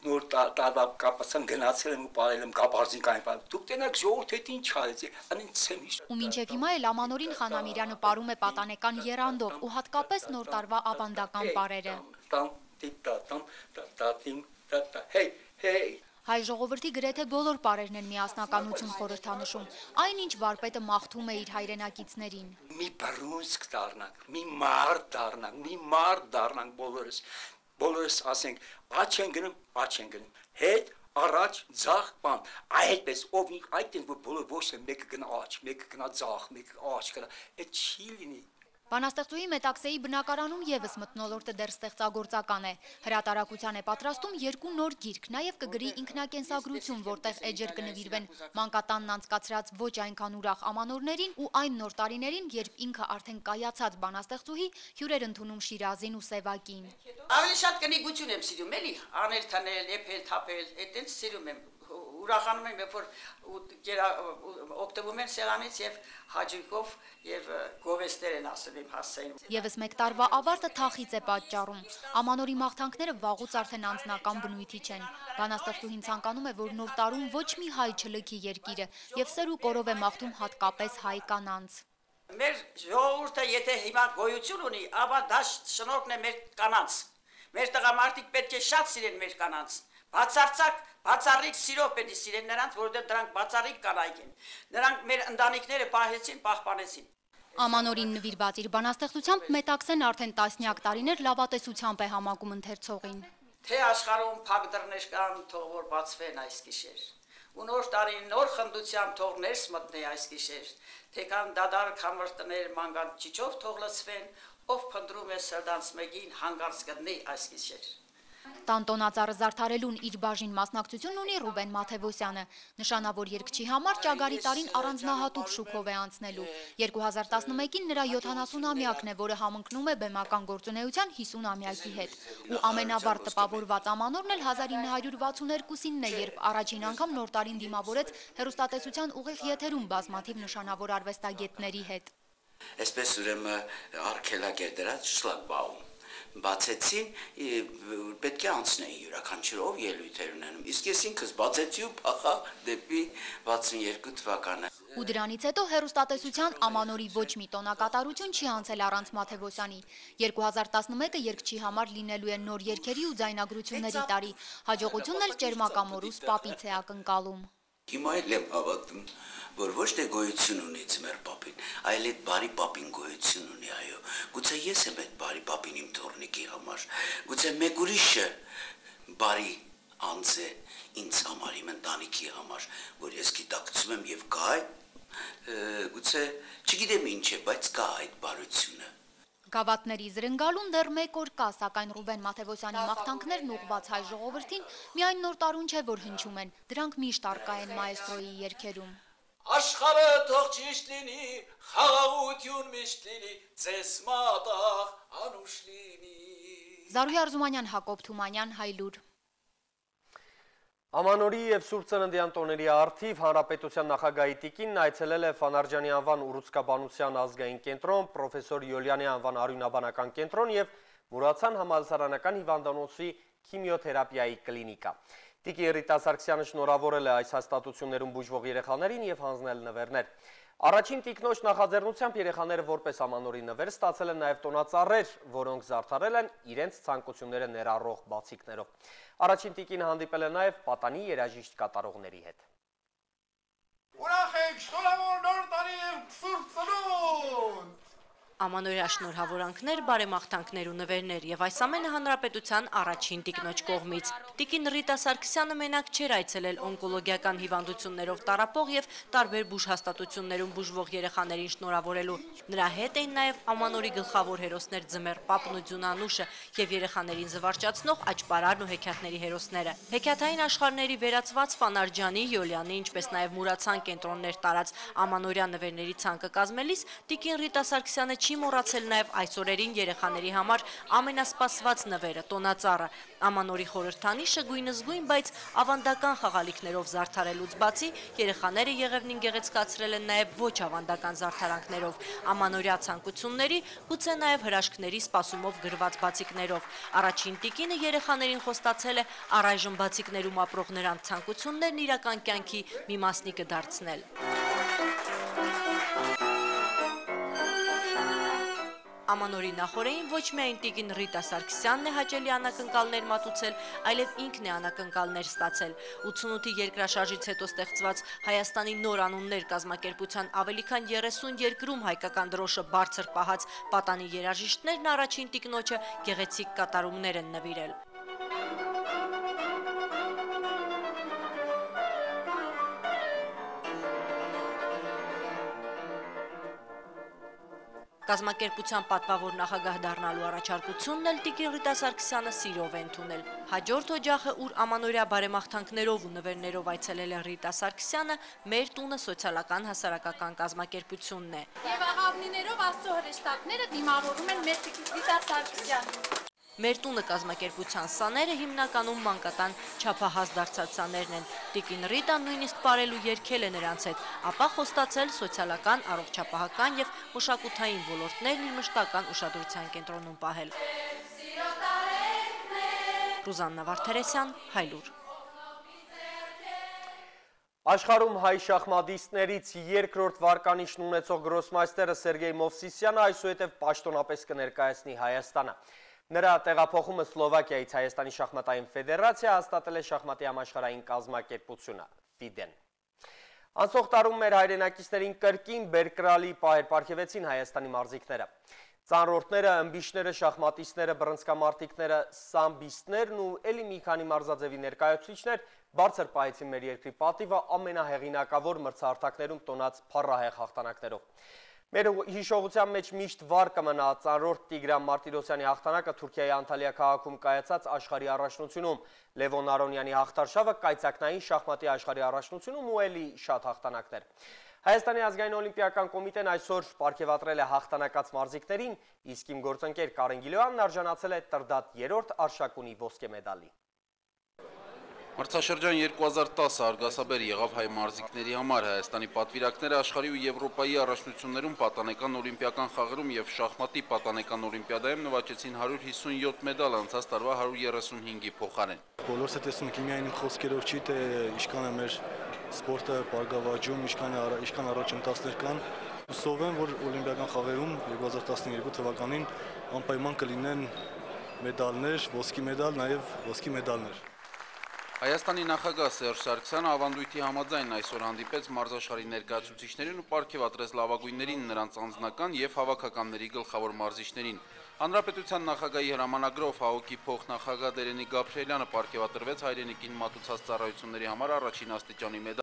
նոր տարվա կապացան գնացել եմ ու բարել եմ կապարզին կային բան։ Դուք տենակ ժողովուրդ հետ ինչ արեցի, անից եմ հիշ։ Ու մինչև հիմա էլ Ամանորին Խանամիրյանը պարում է պատանեկան եռանդով ու հատկապես նոր տարվա ավանդական պարերը։ Հայ ժողովրդի գրեթե բոլոր պարերն են միասնականություն խորհրդանշում, այնինչ վարպետը մաղթում է իր հայրենակիցներին։ Մի բռունցք դառնանք, մի մարդ դառնանք բոլորս ասենք, աչ են գնում, հետ առաջ ձախ բան, այդպես ով այդտեղ որ բոլոր ոչ թե մեկը գնա աչ, մեկը գնա ձախ, մեկը աչ գնա, այդ չի լինի։ Բանաստեղծուհի Մետաքսեի բնակարանում եւս մթնոլորտը դեռ ստեղծագործական է։ Հրատարակության է պատրաստում 2 նոր գիրք, նաեւ կգրի ինքնակենսագրություն, որտեղ էջեր կնվիրվեն մանկատանն անցկացրած ոչ այնքան ուրախ ամանորներին ու այն նոր տարիներին, երբ ինքը արդեն կայացած բանաստեղծուհի հյուրեր ընդունում Շիրազին ու Սևակին։ Ավելի շատ կնիգություն եմ սիրում, էլի, անել թնել, եփել, թափել, այդտենց սիրում եմ։ Ուրախանում եմ, երբ որ օգտվում են սեղանից եւ հաջիկով եւ գովեստեր են ասում իմ հասցեին։ Եվս մեկ տարվա ավարտը թախից է պատճառում։ Ամանորի մաղթանքները վաղուց արդեն անձնական բնույթի չեն։ Բանաստեղծուհին ցանկանում է, որ նոր տարում ոչ մի հայ չլքի երկիրը եւ սեր ու կորով է մաղթում հատկապես հայ կանանց։ Մեր ժողովուրդը եթե հիմա գոյություն ունի, ապա դա շնորհքն է մեր կանանց։ Մեր տղամարդիկ պետք է շատ սիրեն մեր կանանց։ Բացառիկ սիրով պետք է սիրեն նրանց, որովհետև դրանք բացառիկ կանայք են։ Նրանք մեր ընտանիքները պահեցին, պահպանեցին։ Ամանորին նվիրված իր բանաստեղծությամբ Մետաքսեն արդեն տասնյակ տարիներ լավատեսությամբ է համակում ընթերցողին։ Թե աշխարհում փակ դռներ կան, թող որ բացվեն այս գիշեր։ Ու նոր տարին նոր խնդությամբ թող ներս մտնի այս գիշեր։ Թե կան դադար քամրտներ մանգան ճիճով թող լցվեն, ով փնտրում է սրտանց մեկին հանգարց գտնի այս գիշեր։ Տանտոնածառը զարդարելուն իր բաժին մասնակցություն ունի Ռուբեն Մաթևոսյանը։ Նշանավոր երգչի համար Ճագարի տարին առանձնահատուկ շուքով է անցնելու։ 2011-ին նրա 70-ամյակն է, որը համընկնում է բեմական գործունեության 50-ամյակի հետ։ Ու ամենավառ տպավորված ամանորն էլ 1962-ինն է, երբ առաջին անգամ նոր տարին դիմավորեց հեռուստատեսության ուղիղ եթերում բազմաթիվ նշանավոր արվեստագետների հետ։ Այսպես ուրեմն արգելակերտած շլագբաում բացեցին, պետք է անցնեի յուրաքանչյուրով ելույթեր ունենում, իսկ ես ինքս բացեցի ու փախա դեպի 62 թվականը։ Ու դրանից հետո հեռուստատեսության Ամանորի ոչ մի տոնակատարություն չի անցել առանց Մաթևոսյանի։ 2011-ը երգչի համար լինելու է նոր երգերի ու ձայնագրությունների տարի, հաջողությունն էլ ճերմակամորուս պապից է ակնկալում։ Հիմա էլ եմ հավատում, որ ոչ թե գոյություն ունի ձմեր պապին, այլ այդ բարի պապին գոյություն ունի, այո։ Գուցե ես եմ այդ բարի պապին իմ թորնիկի համար, գուցե մեկ ուրիշը բարի անձ է ինձ համար, իմ ընտանիքի համար, որ ես գիտակցում եմ եւ կա այդ, գուցե չգիտեմ ինչ է, բայց կա այդ բարությունը։ Գավաթների զրնգալուն դեռ մեկ օր կա, սակայն Ռուբեն Մաթևոսյանի մաղթանքներն ուղղված հայ ժողովրդին միայն նոր տարուն չէ, որ հնչում են, դրանք միշտ առկա են մաեստրոյի երգերում։ Աշխարհը թող ճիշտ լինի, խաղաղություն միշտ լինի, ձեզ մատաղ անուշ լինի։ Զարուհի Արզումանյան, Հակոբ Թումանյան, Հայլուր։ Ամանորի և Սուրբ Ծննդյան տոների առթիվ Հանրապետության նախագահի տիկինն այցելել է Ֆանարջյանի անվան ուռուցքաբանության ազգային կենտրոն, պրոֆեսոր Յոլյանի անվան արյունաբանական կենտրոն և Մուրացան համալսարանական հիվանդանոցի քիմիոթերապիայի կլինիկա։ Տիկին Ռիտա Սարգսյանը շնորհավորել է այս հաստատություններում բուժվող երեխաներին և հանձնել նվերներ։ Առաջին տիկնոջ նախաձեռնությամբ երեխաները որպես Ամանորի նվեր ստացել են նաև տոնածառեր, որոնք զարդարել են իրենց ցանկությունները ներառող բացիկներով։ Առաջին տիկինը հանդիպել է նաև պատանի երաժիշտ կատարողների հետ։ Ուրախ եք, շնորհավոր նոր տարի և Սուրբ Ծնունդ։ Ամանորյա շնորհավորանքներ, բարեմաղթանքներ ու նվերներ եւ այս ամենը հանրապետության առաջին տիկնոջ կողմից։ Տիկին Ռիտա Սարգսյանը մենակ չէր այցելել օնկոլոգիական հիվանդություններով տառապող եւ տարբեր բուժհաստատություններում բուժվող երեխաներին շնորհավորելու։ Նրա հետ էին նաեւ Ամանորի գլխավոր հերոսներ Ձմեր Պապն ու Ձյունանուշը եւ երեխաներին զվարճացնող Աճպարարն ու հեքիաթների հերոսները։ Հեքիաթային աշխարհների վերածված Ֆանարջյանի, Յոլյանի, ինչպես նաեւ Մուրացան կենտրոններ տարած Ամանորյա նվերների ցանկը կազմելիս տիկին Ռիտա Սարգսյանը չի չի մոռացել նաև այս օրերին երեխաների համար ամենասպասված նվերը՝ տոնածառը։ Ամանորի խորհրդանիշը գույնզգույն, բայց ավանդական խաղալիքներով զարդարելուց բացի երեխաները Եղևնին գեղեցկացրել են նաև ոչ ավանդական զարդարանքներով, ամանորյա ցանկությունների, գուցե նաև հրաշքների սպասումով գրված բացիկներով։ Առաջին տիկինը երեխաներին խոստացել է առայժմ բացիկներում ապրող նրանց ցանկություններն իրական կյանքի մի մասնիկը դարձնել։ Ամանորի նախօրեին ոչ միայն տիկին Ռիտա Սարգսյանն է հաճելի անակնկալներ մատուցել, այլև ինքն է անակնկալներ ստացել։ 88-ի երկրաշարժից հետո ստեղծված Հայաստանի նոր անուններ կազմակերպության ավելի քան 30 երկրում հայկական դրոշը բարձր պահած պատանի երաժիշտներն առաջին տիկնոջը գեղեցիկ կատարումներ են նվիրել։ Կազմակերպության պատվավոր նախագահ դառնալու առաջարկությունն էլ տիկին Ռիտա Սարգսյանը սիրով է ընդունել։ Հաջորդ օջախը, ուր ամանորյա բարեմաղթանքներով ու նվերներով այցելել է Ռիտա Սարգսյանը, մեր տունը սոցիալական հասարակական կազմակերպությունն է։ Եվ աղավնիներով Աստծո հրեշտակները դիմավորում են մեր տիկին Ռիտա Սարգսյանին։ Մեր տունը կազմակերպության սաները հիմնականում մանկատան չափահաս դարձած սաներն են։ Տիկին Ռիտան նույնիսկ պարել ու երգել է նրանց հետ, ապա խոստացել սոցիալական, առողջապահական եւ մշակութային ոլորտներն իր մշտական ուշադրության կենտրոնում պահել։ Ռուզաննա Վարդերեսյան, Հայլուր։ Աշխարհում հայ շախմատիստներից երկրորդ վարկանիշն ունեցող գրոսմայստերը Սերգեյ Մովսիսյանը այսուհետև պաշտոնապես կներկայացնի Հայաստանը։ Նրա տեղափոխումը Սլովակիայից Հայաստանի շախմատային ֆեդերացիա հաստատել է շախմատի համաշխարհային կազմակերպությունը FIDE-ն։ Անցող տարում մեր հայրենակիցներին կրկին բերկրալի պահեր պարգևեցին Հայաստանի մարզիկները։ Ծանրորդները, ըմբիշները, շախմատիստները, բռնցքամարտիկները, սամբիստներն ու էլի մի քանի մարզաձևի ներկայացուցիչներ բարձր պահեցին մեր երկրի պատիվը ամենահեղինակավոր մրցահարթակներում տոնած փառահեղ հաղթանակներով։ Մեր հիշողության մեջ միշտ վառ կմնա ծանրորդ Տիգրան Մարտիրոսյանի հաղթանակը Թուրքիայի Անտալիա քաղաքում կայացած աշխարհի առաջնությունում, Լևոն Արոնյանի հաղթարշավը կայծակնային շախմատի աշխարհի առաջնությունում ու էլի շատ հաղթանակներ։ Հայաստանի ազգային օլիմպիական կոմիտեն այսօր պարգևատրել է հաղթանակած մարզիկներին, իսկ իմ գործընկեր Կարեն Գիլոյանն արժանացել է Տրդատ 3-րդ արշակունի ոսկե մեդալի։ Մրցաշրջան 2010 արգասաբեր եղավ հայ մարզիկների համար։ Հայաստանի պատվիրակները աշխարհի ու Եվրոպայի առաջնություններում պատանեկան օլիմպիական խաղերում եւ շախմատի պատանեկան օլիմպիադայում նվաճեցին 157 մեդալ, անցած տարվա 135-ի փոխարեն։ Բոլորս է տեսնում եք միայն իմ խոսքերով չի, թե ինչքան է մեր սպորտը բարգավաճում, ինչքան առաջընթացներ կան։ Հուսով եմ, որ օլիմպիական խաղերում 2012 թվականին անպայման կլինեն մեդալներ, ոսկի մեդալ, նաեւ ոսկի մեդալներ։ Հայաստանի նախագահ Սերժ Սարգսյանը ավանդույթի համաձայն այսօր հանդիպեց մարզաշխարհի ներկայացուցիչներին ու պարգևատրեց լավագույններին, նրանց անձնական եւ հավաքականների գլխավոր մարզիչներին։ Հանրապետության նախագահի հրամանագրով ՀԱՕԿ-ի փոխնախագահ Դերենի Գաբրիելյանը պարգևատրվեց հայրենիքին մատուցած ծառայությունների համար առաջին աստիճանի մեդալ։